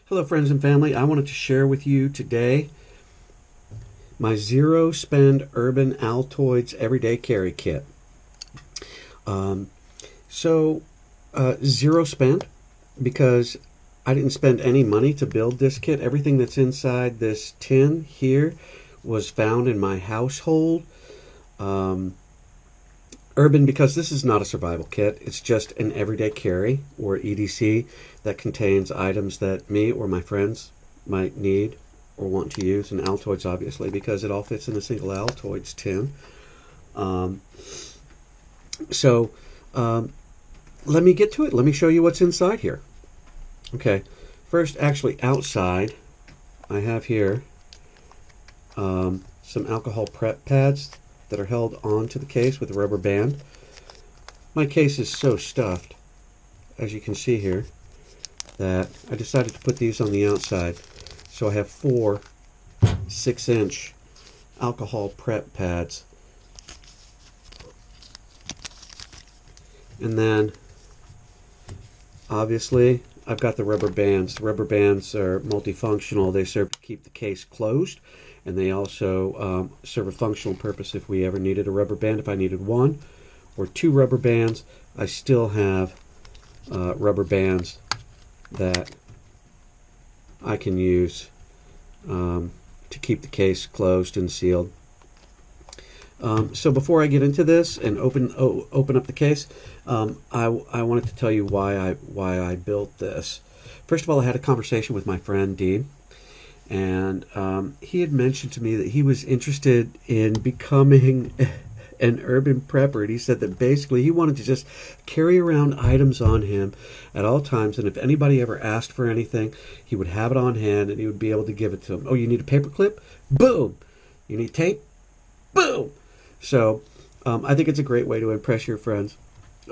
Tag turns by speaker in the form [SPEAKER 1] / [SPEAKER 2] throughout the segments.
[SPEAKER 1] Hello friends and family, I wanted to share with you today my zero spend urban Altoids Every Day Carry kit. Um, Zero spend because I didn't spend any money to build this kit. Everything that's inside this tin here was found in my household. Um, Urban because this is not a survival kit. It's just an everyday carry, or EDC, that contains items that me or my friends might need or want to use. And Altoids, obviously, because it all fits in a single Altoids tin. Um, so um, Let me get to it. Let me show you what's inside here. Okay, first, actually outside, I have here some alcohol prep pads that are held onto the case with a rubber band. My case is so stuffed, as you can see here, that I decided to put these on the outside. So I have four 6-inch alcohol prep pads. And then, obviously, I've got the rubber bands. The rubber bands are multifunctional. They serve to keep the case closed, and they also serve a functional purpose if we ever needed a rubber band. If I needed one or two rubber bands, I still have rubber bands that I can use to keep the case closed and sealed. So before I get into this and open up the case, I wanted to tell you why I built this. First of all, I had a conversation with my friend Dean, and he had mentioned to me that he was interested in becoming an urban prepper, and he said that basically he wanted to just carry around items on him at all times, and if anybody ever asked for anything, he would have it on hand and he would be able to give it to them. Oh, you need a paper clip? Boom! You need tape? Boom! So I think it's a great way to impress your friends.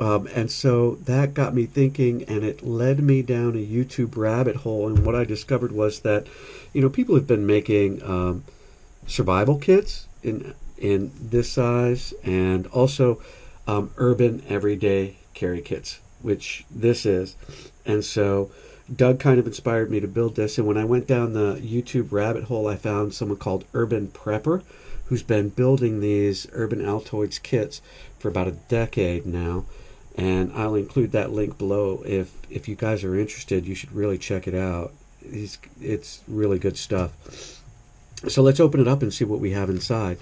[SPEAKER 1] And so that got me thinking, and it led me down a YouTube rabbit hole. And what I discovered was that, people have been making survival kits in this size, and also urban everyday carry kits, which this is. And so Doug kind of inspired me to build this. And when I went down the YouTube rabbit hole, I found someone called Urban Prepper, who's been building these urban Altoids kits for about a decade now. And I'll include that link below. If you guys are interested, you should really check it out. It's really good stuff. So let's open it up and see what we have inside.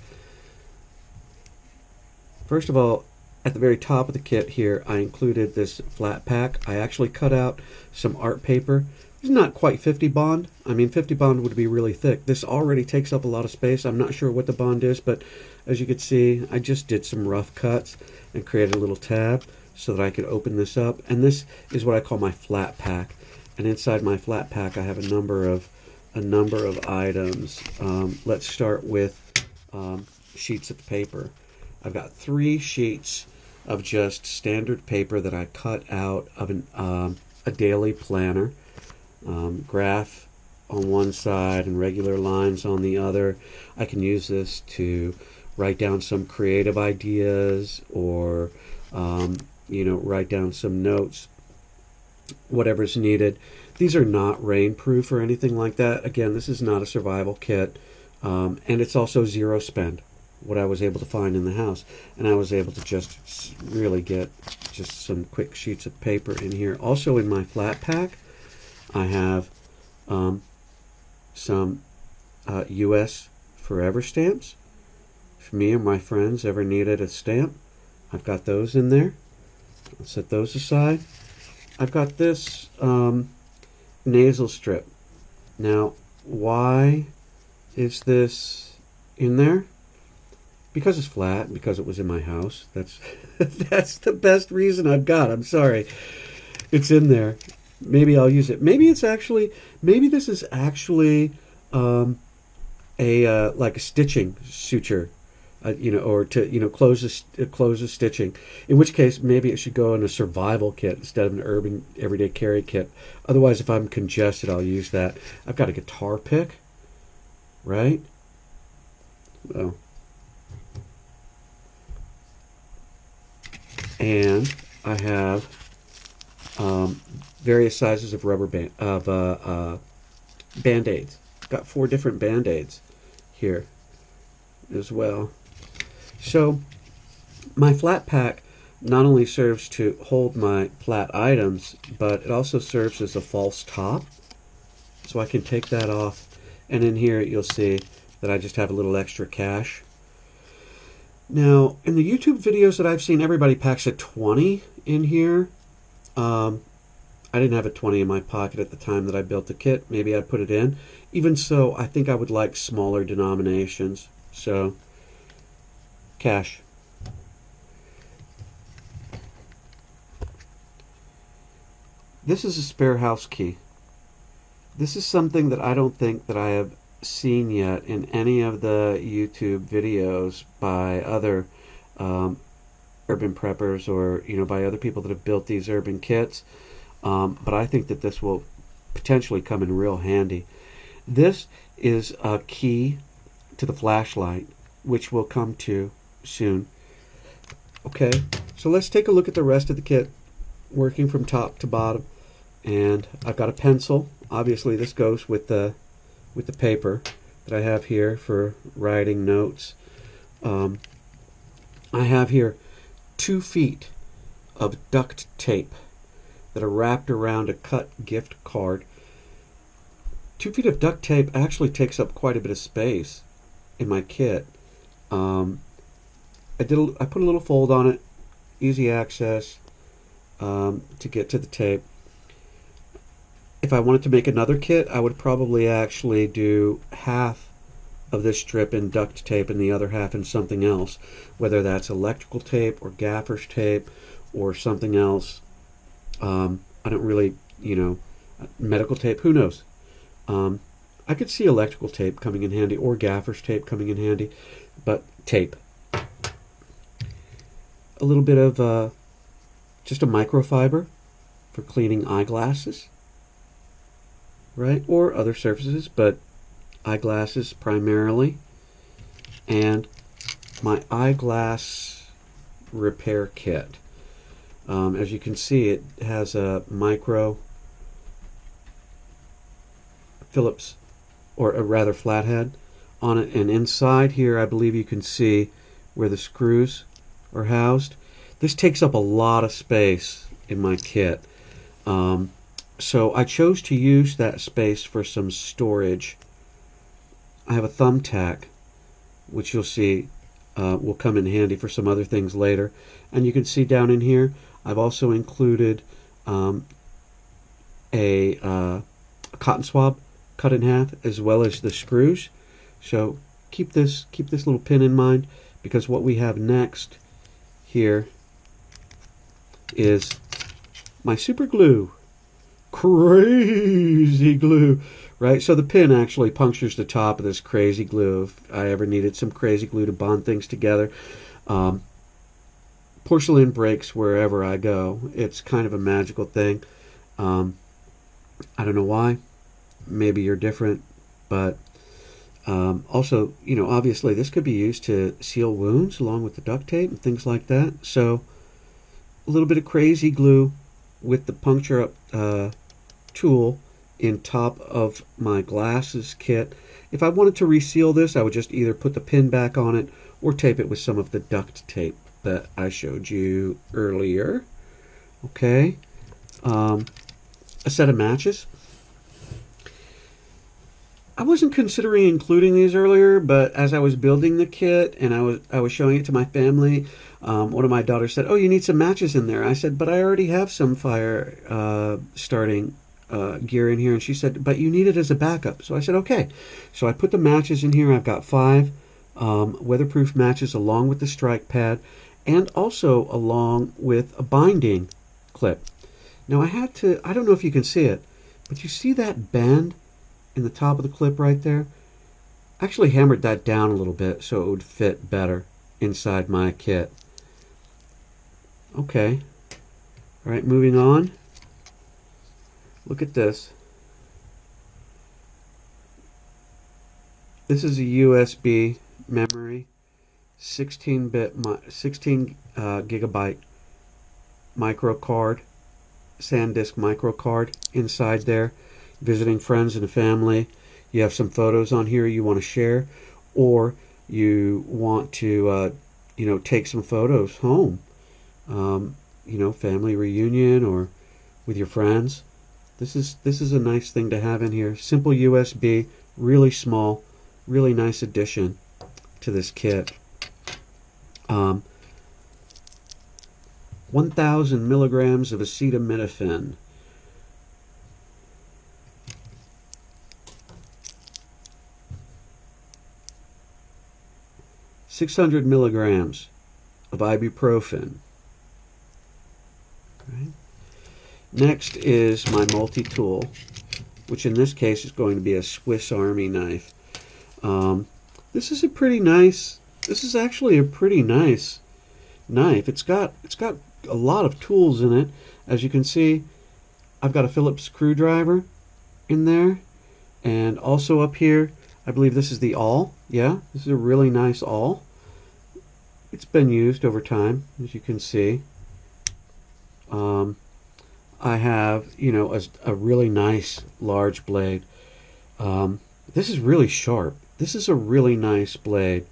[SPEAKER 1] First of all, at the very top of the kit here, I included this flat pack. I actually cut out some art paper. It's not quite 50 bond. I mean, 50 bond would be really thick. This already takes up a lot of space. I'm not sure what the bond is, but as you can see, I just did some rough cuts and created a little tab so that I could open this up. And this is what I call my flat pack. And inside my flat pack, I have a number of items. Let's start with sheets of paper. I've got 3 sheets of just standard paper that I cut out of a daily planner. Graph on one side and regular lines on the other. I can use this to write down some creative ideas, or write down some notes, whatever's needed. These are not rainproof or anything like that. Again, this is not a survival kit, and it's also zero spend, what I was able to find in the house. And I was able to just really get just some quick sheets of paper in here. Also in my flat pack, I have some U.S. Forever stamps. If me or my friends ever needed a stamp, I've got those in there. I'll set those aside. I've got this nasal strip. Now, why is this in there? Because it's flat, because it was in my house. That's that's the best reason I've got. I'm sorry. It's in there. Maybe I'll use it. Maybe this is actually a like a stitching suture, or to close a stitching. In which case, maybe it should go in a survival kit instead of an urban everyday carry kit. Otherwise, if I'm congested, I'll use that. I've got a guitar pick, right? Well, and I have various sizes of rubber band Band-Aids. Got 4 different Band-Aids here as well. So my flat pack not only serves to hold my flat items, but it also serves as a false top. So I can take that off, and in here you'll see that I just have a little extra cash. Now, in the YouTube videos that I've seen, everybody packs a 20 in here. I didn't have a 20 in my pocket at the time that I built the kit. Maybe I'd put it in. Even so, I think I would like smaller denominations. So, cash. This is a spare house key. This is something that I don't think that I have seen yet in any of the YouTube videos by other urban preppers, or by other people that have built these urban kits. But I think that this will potentially come in real handy. This is a key to the flashlight, which we'll come to soon. Okay, so let's take a look at the rest of the kit, working from top to bottom. And I've got a pencil. Obviously, this goes with the paper that I have here for writing notes. I have here 2 feet of duct tape that are wrapped around a cut gift card. 2 feet of duct tape actually takes up quite a bit of space in my kit. I put a little fold on it, easy access to get to the tape. If I wanted to make another kit, I would probably actually do half of this strip in duct tape and the other half in something else, whether that's electrical tape or gaffer's tape or something else. I don't really, medical tape, who knows? I could see electrical tape coming in handy, or gaffer's tape coming in handy, but tape. A little bit of just a microfiber for cleaning eyeglasses, right? Or other surfaces, but eyeglasses primarily. And my eyeglass repair kit. As you can see, it has a micro Phillips, or a rather flathead on it, and inside here I believe you can see where the screws are housed. This takes up a lot of space in my kit, so I chose to use that space for some storage. I have a thumbtack, which you'll see will come in handy for some other things later, and you can see down in here I've also included a cotton swab cut in half, as well as the screws. So keep this little pin in mind, because what we have next here is my super glue. Crazy glue, right? So the pin actually punctures the top of this crazy glue if I ever needed some crazy glue to bond things together. Porcelain breaks wherever I go. It's kind of a magical thing. I don't know why. Maybe you're different, but also, obviously this could be used to seal wounds along with the duct tape and things like that. So a little bit of crazy glue with the puncture up tool in top of my glasses kit. If I wanted to reseal this, I would just either put the pin back on it or tape it with some of the duct tape that I showed you earlier. Okay, a set of matches. I wasn't considering including these earlier, but as I was building the kit and I was showing it to my family, one of my daughters said, "Oh, you need some matches in there." I said, "But I already have some fire starting gear in here." And she said, "But you need it as a backup." So I said, "Okay." So I put the matches in here. I've got 5 weatherproof matches along with the strike pad, and also along with a binding clip. Now I don't know if you can see it, but you see that bend in the top of the clip right there? I actually hammered that down a little bit so it would fit better inside my kit. Okay. All right, moving on. Look at this. This is a USB memory, 16 gigabyte micro card, SanDisk micro card inside there. visiting friends and family, you have some photos on here you want to share, or you want to take some photos home, family reunion or with your friends. This is a nice thing to have in here. Simple USB, really small, really nice addition to this kit. 1,000 milligrams of acetaminophen. $600 milligrams of ibuprofen. Right. Next is my multi-tool, which in this case is going to be a Swiss Army knife. This is actually a pretty nice knife. It's got a lot of tools in it. As you can see, I've got a Phillips screwdriver in there, and also up here, I believe this is the awl. Yeah, this is a really nice awl. It's been used over time, as you can see. I have, a really nice large blade. This is really sharp. This is a really nice blade.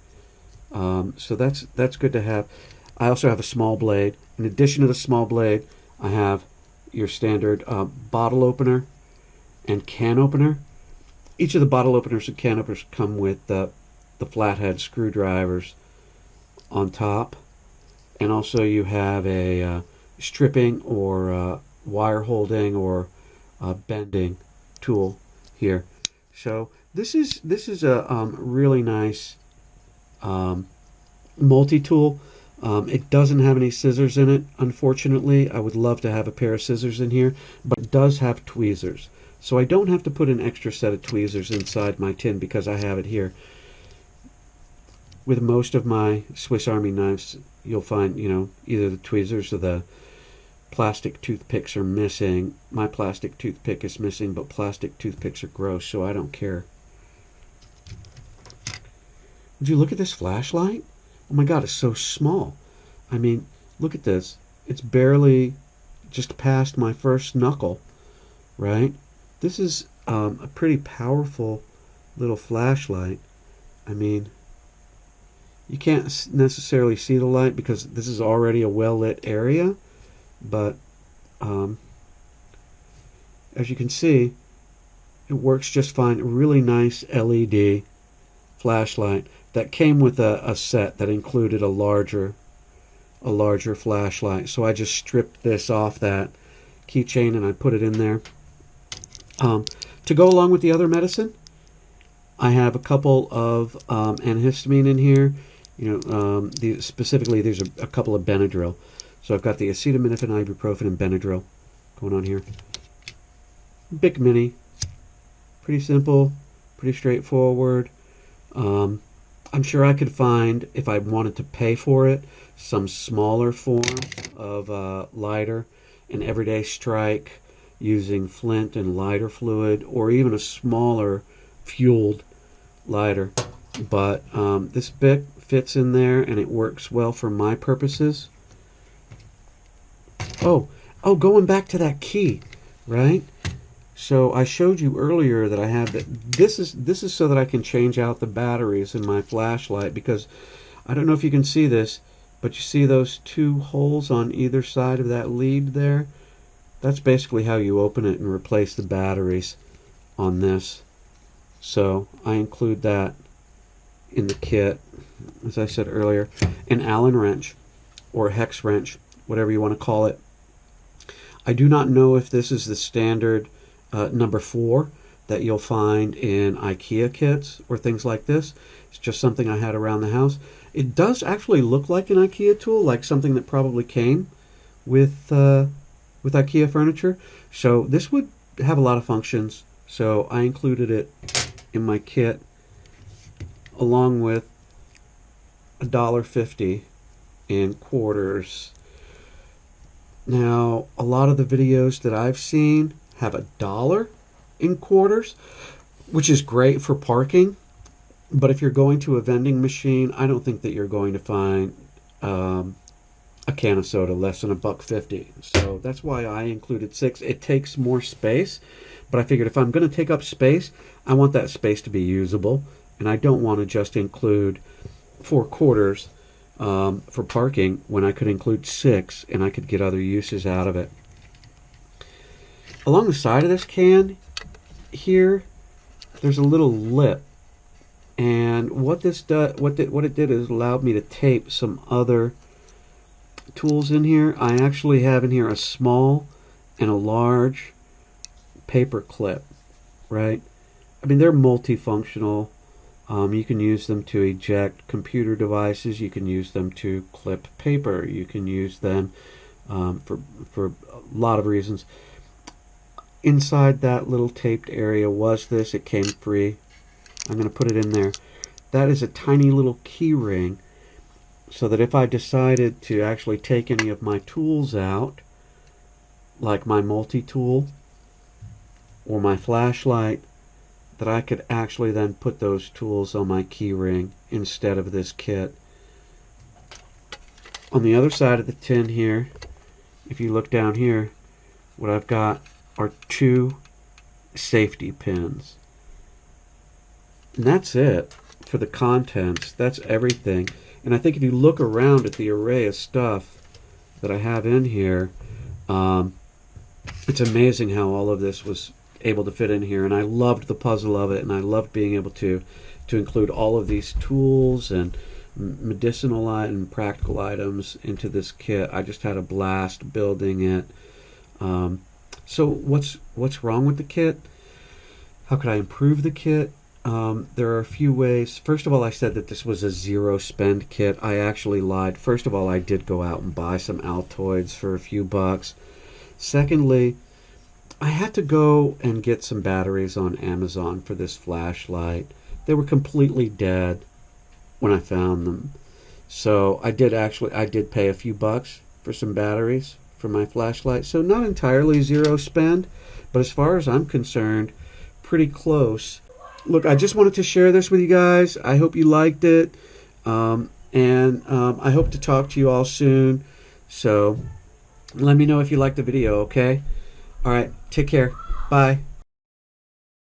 [SPEAKER 1] So that's good to have. I also have a small blade. In addition to the small blade, I have your standard bottle opener and can opener. Each of the bottle openers and can openers come with the flathead screwdrivers on top. And also you have a stripping or wire holding or bending tool here. So this is a really nice multi-tool. It doesn't have any scissors in it, unfortunately. I would love to have a pair of scissors in here, but it does have tweezers. So I don't have to put an extra set of tweezers inside my tin because I have it here. With most of my Swiss Army knives, you'll find, either the tweezers or the plastic toothpicks are missing. My plastic toothpick is missing, but plastic toothpicks are gross, so I don't care. Would you look at this flashlight? Oh my God, it's so small. I mean, look at this. It's barely just past my first knuckle, right? This is a pretty powerful little flashlight. I mean, you can't necessarily see the light because this is already a well-lit area, but as you can see, it works just fine. A really nice LED flashlight that came with a set that included a larger flashlight. So I just stripped this off that keychain and I put it in there. To go along with the other medicine, I have a couple of antihistamine in here. Specifically, there's a couple of Benadryl. So I've got the acetaminophen, ibuprofen, and Benadryl going on here. Bic Mini, pretty simple, pretty straightforward. I'm sure I could find, if I wanted to pay for it, some smaller form of lighter, an everyday strike using flint and lighter fluid, or even a smaller fueled lighter. But this Bic fits in there and it works well for my purposes. Oh, going back to that key, right? So I showed you earlier that I have that. This is so that I can change out the batteries in my flashlight, because I don't know if you can see this, but you see those two holes on either side of that lead there? That's basically how you open it and replace the batteries on this. So I include that in the kit, as I said earlier. An Allen wrench or a hex wrench, whatever you want to call it. I do not know if this is the standard number 4 that you'll find in IKEA kits or things like this. It's just something I had around the house. It does actually look like an IKEA tool, like something that probably came with IKEA furniture. So this would have a lot of functions. So I included it in my kit along with $1.50 in quarters. Now, a lot of the videos that I've seen have $1 in quarters, which is great for parking. But if you're going to a vending machine, I don't think that you're going to find a can of soda, less than $1.50. So that's why I included 6. It takes more space, but I figured if I'm going to take up space, I want that space to be usable, and I don't want to just include 4 quarters for parking when I could include 6 and I could get other uses out of it. Along the side of this can here, there's a little lip, and what it did is allowed me to tape some other tools in here. I actually have in here a small and a large paper clip, right? I mean, they're multifunctional. You can use them to eject computer devices. You can use them to clip paper. You can use them for a lot of reasons. Inside that little taped area was this. It came free. I'm going to put it in there. That is a tiny little key ring, so that if I decided to actually take any of my tools out, like my multi-tool or my flashlight, that I could actually then put those tools on my key ring instead of this kit. On the other side of the tin here, if you look down here, what I've got are 2 safety pins. And that's it for the contents. That's everything. And I think if you look around at the array of stuff that I have in here, it's amazing how all of this was able to fit in here. And I loved the puzzle of it, and I loved being able to include all of these tools and medicinal and practical items into this kit. I just had a blast building it. So what's wrong with the kit? How could I improve the kit? There are a few ways. First of all, I said that this was a zero spend kit. I actually lied. First of all, I did go out and buy some Altoids for a few bucks. Secondly, I had to go and get some batteries on Amazon for this flashlight. They were completely dead when I found them. So I did pay a few bucks for some batteries for my flashlight. So not entirely zero spend, but as far as I'm concerned, pretty close. Look, I just wanted to share this with you guys. I hope you liked it. And I hope to talk to you all soon. So let me know if you liked the video, okay? All right, take care. Bye.